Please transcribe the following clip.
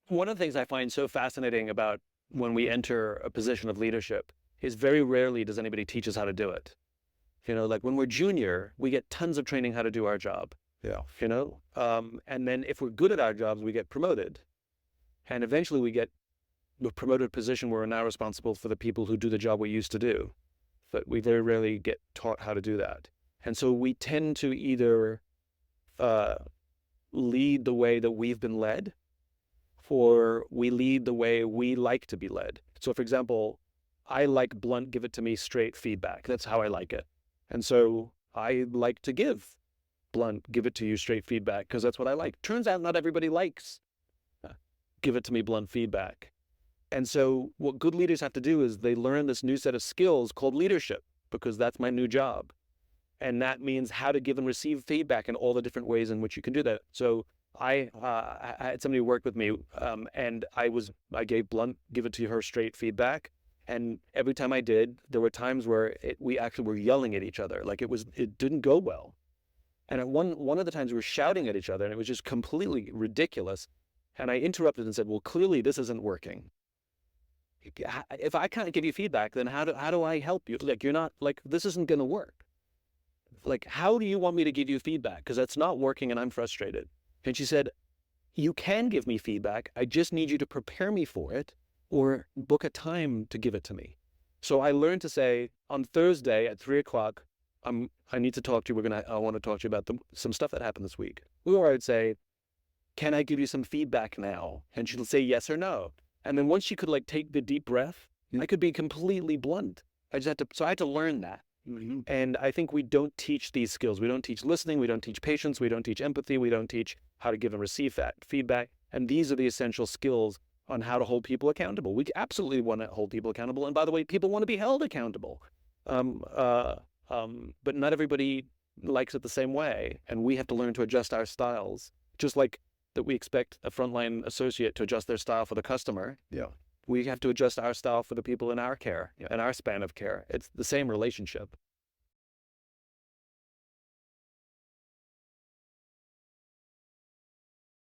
One of the things I find so fascinating about when we enter a position of leadership is very rarely does anybody teach us how to do it. Like when we're junior, we get tons of training how to do our job, Yeah. and then if we're good at our jobs, we get promoted. And eventually we get a promoted position where we're now responsible for the people who do the job we used to do. But we very rarely get taught how to do that. And so we tend to either uh, lead the way that we've been led, or we lead the way we like to be led. So, for example, I like blunt, give it to me straight feedback. That's how I like it. And so I like to give blunt, give it to you straight feedback because that's what I like. Turns out not everybody likes give it to me blunt feedback. And so what good leaders have to do is they learn this new set of skills called leadership, because that's my new job. And that means how to give and receive feedback and all the different ways in which you can do that. So I had somebody who worked with me, and I gave blunt, give it to her straight feedback. And every time I did, there were times where we actually were yelling at each other, like it didn't go well. And at one of the times we were shouting at each other, and it was just completely ridiculous. And I interrupted and said, "Well, clearly this isn't working. If I can't give you feedback, then how do I help you? Like, you're not, like, this isn't going to work. Like, how do you want me to give you feedback? Because that's not working and I'm frustrated." And she said, "You can give me feedback. I just need you to prepare me for it or book a time to give it to me." So I learned to say, on Thursday at 3 o'clock, I need to talk to you. I want to talk to you about some stuff that happened this week. Or I would say, "Can I give you some feedback now?" And she'll say yes or no. And then once she could like take the deep breath, I could be completely blunt. So I had to learn that. Mm-hmm. And I think we don't teach these skills. We don't teach listening. We don't teach patience. We don't teach empathy. We don't teach how to give and receive that feedback. And these are the essential skills on how to hold people accountable. We absolutely want to hold people accountable. And by the way, people want to be held accountable. Um, uh, but not everybody likes it the same way. And we have to learn to adjust our styles, just like that we expect a frontline associate to adjust their style for the customer. Yeah. We have to adjust our style for the people in our care, in our span of care. It's the same relationship.